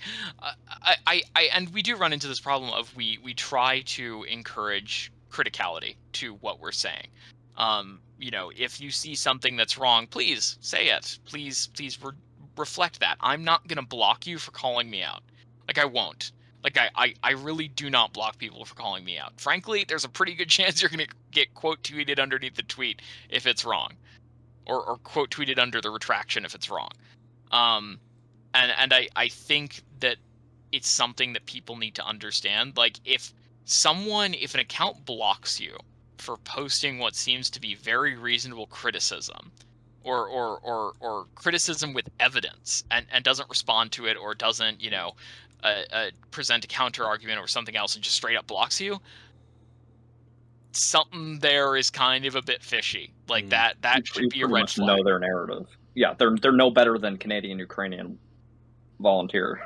S3: and we do run into this problem of we try to encourage criticality to what we're saying. If you see something that's wrong, please say it. Please reflect that. I'm not gonna block you for calling me out. Like, I won't. Like, I really do not block people for calling me out. Frankly, there's a pretty good chance you're gonna get quote tweeted underneath the tweet if it's wrong, or quote tweeted under the retraction if it's wrong. And I think that it's something that people need to understand. Like, if an account blocks you for posting what seems to be very reasonable criticism, or criticism with evidence, and doesn't respond to it, or doesn't, present a counter argument or something else, and just straight up blocks you, something there is kind of a bit fishy. Like, that should be a red flag.
S2: Know their narrative. Yeah, they're no better than Canadian Ukrainian volunteer.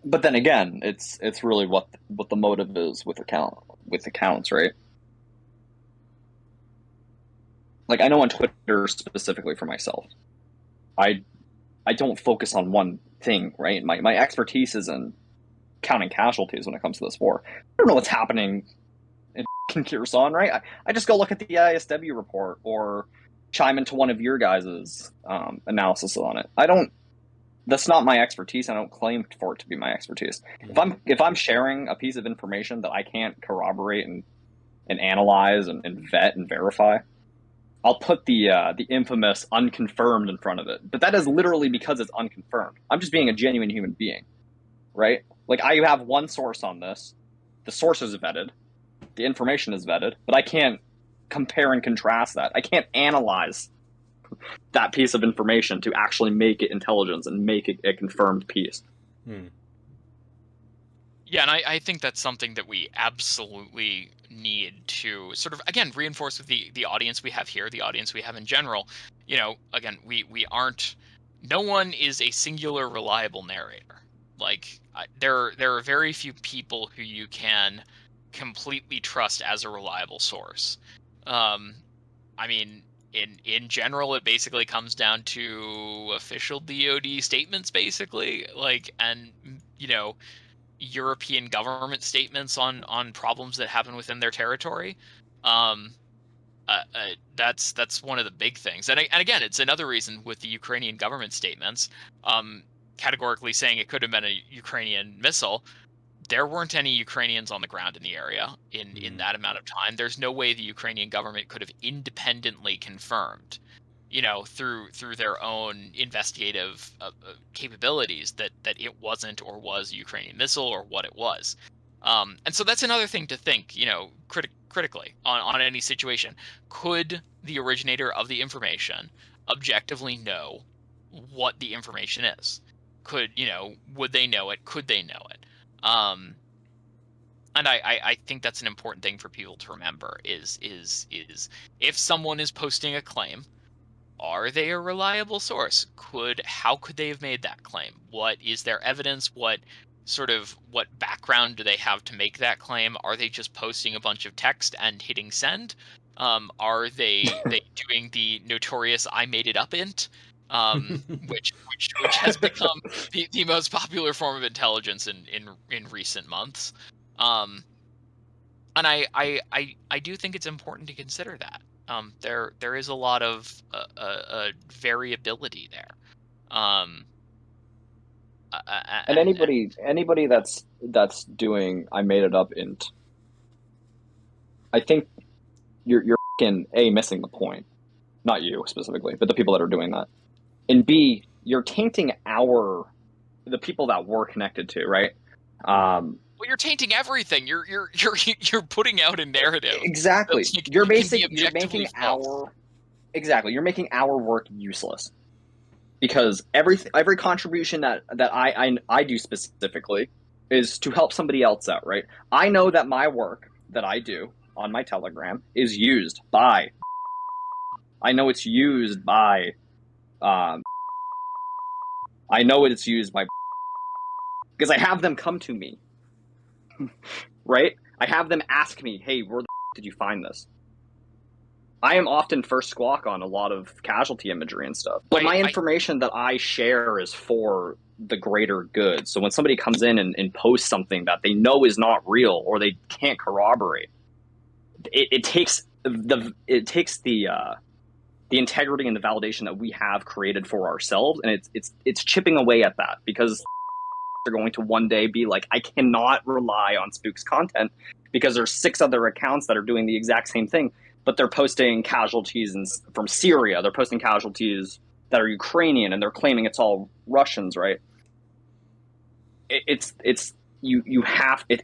S2: But then again, it's really what the motive is with accounts, right? Like, I know on Twitter specifically for myself, I don't focus on one thing, right? My expertise is in counting casualties when it comes to this war. I don't know what's happening in Kherson, right? I just go look at the ISW report or chime into one of your guys' analysis on it. That's not my expertise. I don't claim for it to be my expertise. Mm-hmm. If I'm sharing a piece of information that I can't corroborate and analyze and vet and verify, I'll put the infamous unconfirmed in front of it. But that is literally because it's unconfirmed. I'm just being a genuine human being, right? Like, I have one source on this. The source is vetted. The information is vetted. But I can't compare and contrast that. I can't analyze that piece of information to actually make it intelligence and make it a confirmed piece.
S3: Yeah, and I think that's something that we absolutely need to sort of, again, reinforce with the audience we have here, the audience we have in general. Again, we aren't, no one is a singular reliable narrator. Like, there are very few people who you can completely trust as a reliable source. I mean, in general, it basically comes down to official DoD statements, basically, like, and European government statements on problems that happen within their territory. That's one of the big things, and again, it's another reason with the Ukrainian government statements, categorically saying it could have been a Ukrainian missile. There weren't any Ukrainians on the ground in the area in that amount of time. There's no way the Ukrainian government could have independently confirmed, through their own investigative capabilities that it wasn't or was a Ukrainian missile or what it was. And so that's another thing to think, critically on any situation. Could the originator of the information objectively know what the information is? Would they know it? Could they know it? And I think that's an important thing for people to remember is if someone is posting a claim, are they a reliable source? How could they have made that claim? What is their evidence? What background do they have to make that claim? Are they just posting a bunch of text and hitting send? Are they doing the notorious "I made it up" int? Which has become the most popular form of intelligence in recent months. And I do think it's important to consider that. There is a lot of variability there.
S2: And anybody that's doing "I made it up" int, I think you're missing the point. Not you specifically, but the people that are doing that. And B, you're tainting the people that we're connected to, right?
S3: Well, you're tainting everything. You're putting out a narrative.
S2: Exactly.
S3: That's,
S2: You're
S3: can be
S2: you're
S3: objectively
S2: making
S3: false.
S2: you're making our work useless. Because every contribution that I do specifically is to help somebody else out, right? I know that my work that I do on my Telegram is used by. I know it's used by. I know it's used by because I have them come to me, right? I have them ask me, "Hey, where the did you find this?" I am often first squawk on a lot of casualty imagery and stuff. But my information that I share is for the greater good. So when somebody comes in and posts something that they know is not real or they can't corroborate, it takes the integrity and the validation that we have created for ourselves, and it's chipping away at that, because they're going to one day be like, I cannot rely on Spook's content because there's 6 other accounts that are doing the exact same thing, but they're posting casualties from Syria. They're posting casualties that are Ukrainian, and they're claiming it's all Russians, right?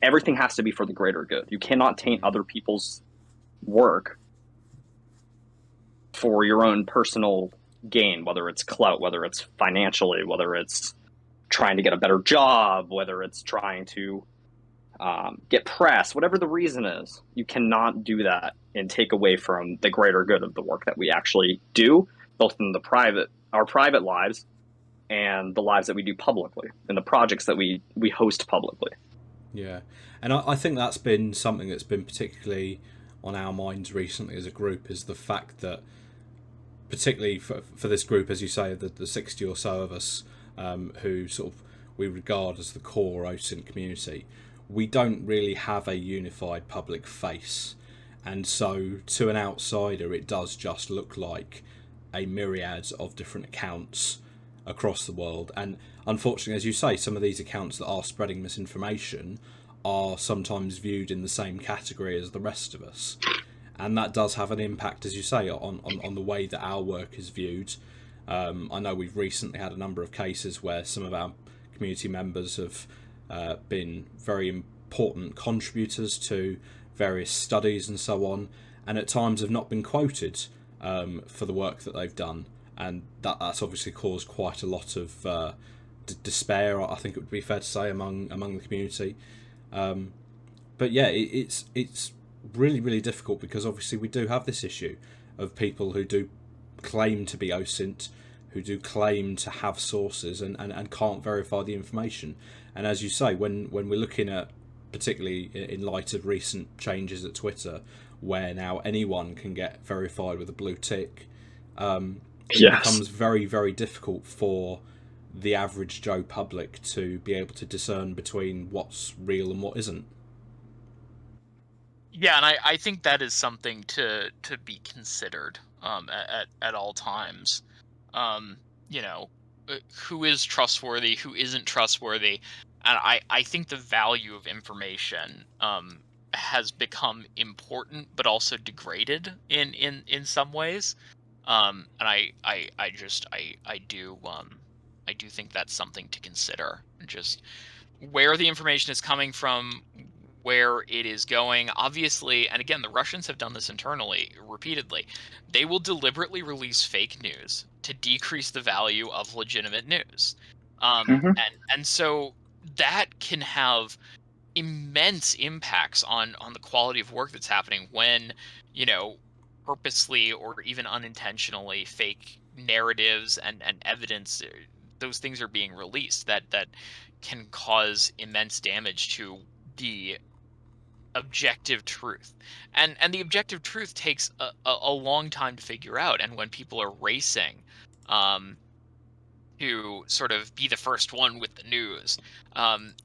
S2: Everything has to be for the greater good. You cannot taint other people's work for your own personal gain, whether it's clout, whether it's financially, whether it's trying to get a better job, whether it's trying to get press, whatever the reason is. You cannot do that and take away from the greater good of the work that we actually do, both in our private lives and the lives that we do publicly, and the projects that we host publicly.
S1: Yeah, and I think that's been something that's been particularly on our minds recently as a group, is the fact that, particularly for this group, as you say, the 60 or so of us who sort of we regard as the core Osint community, we don't really have a unified public face, and so to an outsider it does just look like a myriad of different accounts across the world. And unfortunately, as you say, some of these accounts that are spreading misinformation are sometimes viewed in the same category as the rest of us, and that does have an impact, as you say, on the way that our work is viewed. I know we've recently had a number of cases where some of our community members have been very important contributors to various studies and so on, and at times have not been quoted for the work that they've done, and that's obviously caused quite a lot of despair, I think it would be fair to say, among the community. But yeah, it's really, really difficult, because obviously we do have this issue of people who do claim to be Osint, who do claim to have sources and can't verify the information. And as you say, when we're looking at, particularly in light of recent changes at Twitter, where now anyone can get verified with a blue tick, it becomes very, very difficult for the average Joe public to be able to discern between what's real and what isn't.
S3: Yeah, and I think that is something to be considered at all times. You know, who is trustworthy, who isn't trustworthy, and I think the value of information has become important, but also degraded in some ways. And I do think that's something to consider. Just where the information is coming from, where it is going. Obviously, and again, the Russians have done this internally repeatedly. They will deliberately release fake news to decrease the value of legitimate news. And so that can have immense impacts on the quality of work that's happening when, purposely or even unintentionally fake narratives and evidence, those things are being released that can cause immense damage to the objective truth. And the objective truth takes a long time to figure out, and when people are racing to sort of be the first one with the news,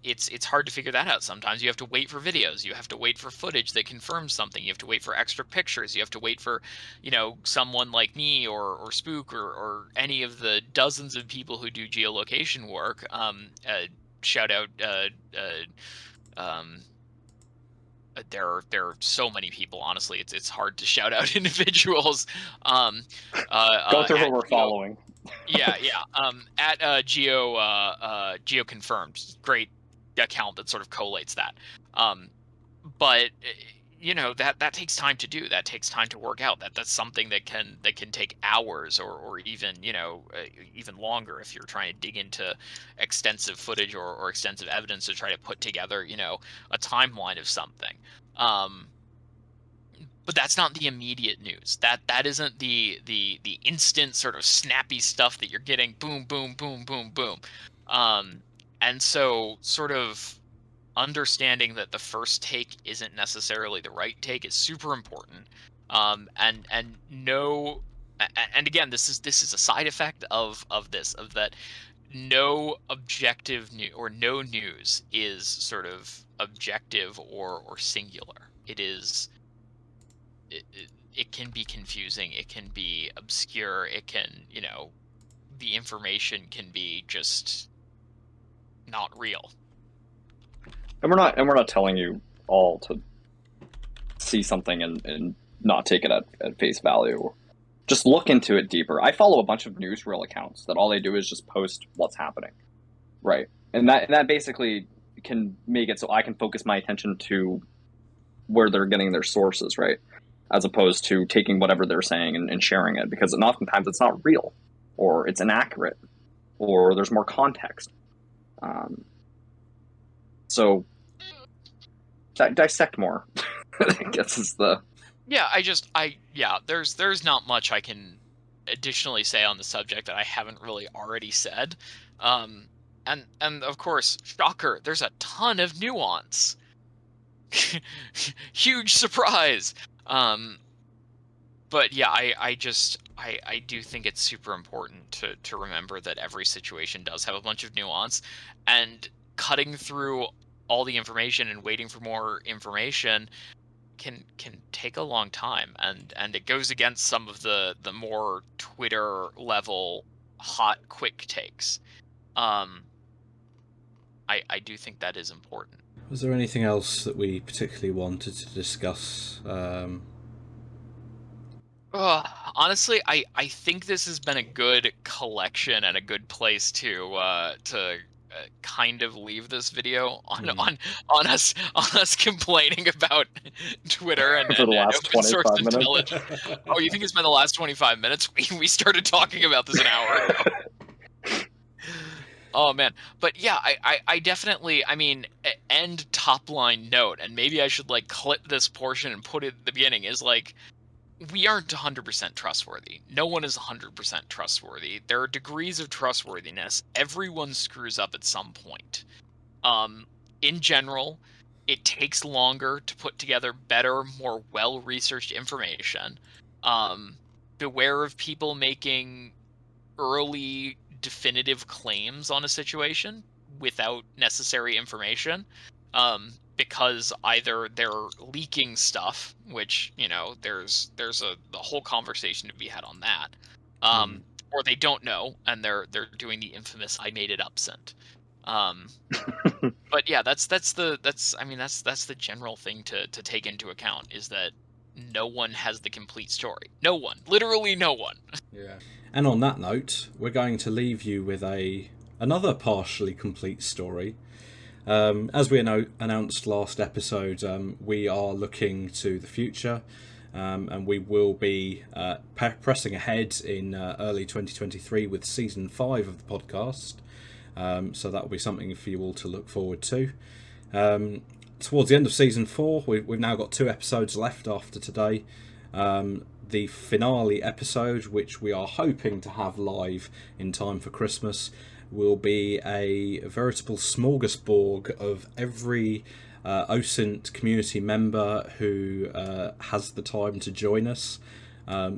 S3: it's hard to figure that out. Sometimes you have to wait for videos, you have to wait for footage that confirms something, you have to wait for extra pictures, you have to wait for someone like me or Spook or any of the dozens of people who do geolocation work. Shout out there are so many people, honestly it's hard to shout out individuals.
S2: Go through who we're following.
S3: Yeah. At Geo Confirmed, great account that sort of collates that. But that takes time to do. That takes time to work out. That's something that can take hours or even even longer if you're trying to dig into extensive footage or extensive evidence to try to put together a timeline of something. But that's not the immediate news. That isn't the instant sort of snappy stuff that you're getting. Boom, boom, boom, boom, boom. And so sort of understanding that the first take isn't necessarily the right take is super important. And again, this is a side effect of that no objective news or no news is sort of objective or singular. It can be confusing, it can be obscure, it can, the information can be just not real.
S2: And we're not telling you all to see something and not take it at face value. Just look into it deeper. I follow a bunch of newsreel accounts that all they do is just post what's happening, right? And that basically can make it so I can focus my attention to where they're getting their sources, right? As opposed to taking whatever they're saying and sharing it, because oftentimes it's not real, or it's inaccurate, or there's more context. So dissect more. I guess is the
S3: there's not much I can additionally say on the subject that I haven't really already said. And of course, shocker, there's a ton of nuance. Huge surprise. But yeah, I do think it's super important to remember that every situation does have a bunch of nuance, and cutting through all the information and waiting for more information can take a long time, and it goes against some of the more Twitter level hot quick takes. I do think that is important.
S1: Was there anything else that we particularly wanted to discuss?
S3: Honestly, I think this has been a good collection and a good place to kind of leave this video on us complaining about Twitter and
S2: for the last
S3: open source
S2: 25 minutes.
S3: intelligence. Oh, you think it's been the last 25 minutes? We started talking about this an hour ago. Oh man, but yeah, I definitely, end top line note, and maybe I should like clip this portion and put it at the beginning, is like, we aren't 100% trustworthy. No one is 100% trustworthy. There are degrees of trustworthiness. Everyone screws up at some point. In general, it takes longer to put together better, more well-researched information. Beware of people making early definitive claims on a situation without necessary information, because either they're leaking stuff, which there's a whole conversation to be had on that, or they don't know and they're doing the infamous "I made it up" scent. But yeah, that's the general thing to take into account, is that no one has the complete story. No one, literally no one.
S1: Yeah. And on that note, we're going to leave you with another partially complete story. As we announced last episode, we are looking to the future, and we will be pressing ahead in early 2023 with season 5 of the podcast. So that will be something for you all to look forward to. Towards the end of season 4, we've now got 2 episodes left after today. The finale episode, which we are hoping to have live in time for Christmas, will be a veritable smorgasbord of every Osint community member who has the time to join us.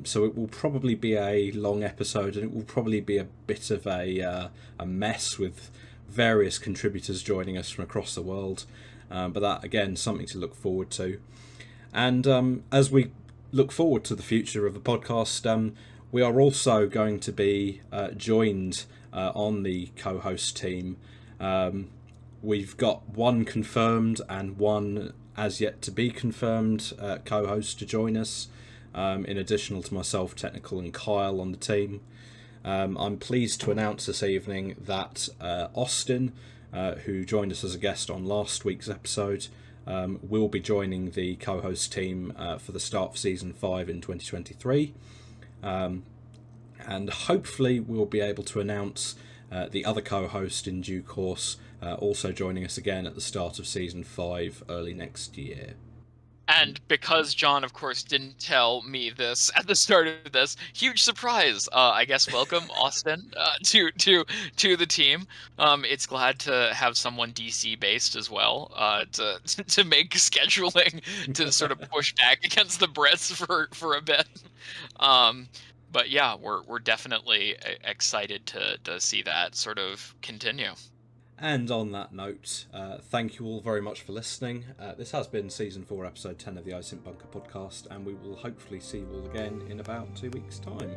S1: So it will probably be a long episode, and it will probably be a bit of a mess with various contributors joining us from across the world. But that, again, something to look forward to. And as we look forward to the future of the podcast, we are also going to be joined on the co-host team. We've got one confirmed and one as yet to be confirmed co-host to join us, in addition to myself, Technical, and Kyle on the team. I'm pleased to announce this evening that Austin who joined us as a guest on last week's episode, will be joining the co-host team for the start of Season 5 in 2023. And hopefully we'll be able to announce the other co-host in due course, also joining us again at the start of Season 5 early next year.
S3: And because John, of course, didn't tell me this at the start of this, huge surprise. I guess welcome Austin to the team. It's glad to have someone DC based as well, to make scheduling to sort of push back against the Brits for a bit. But yeah, we're definitely excited to see that sort of continue.
S1: And on that note, thank you all very much for listening. This has been Season 4, Episode 10 of the Osint Bunker podcast, and we will hopefully see you all again in about 2 weeks' time.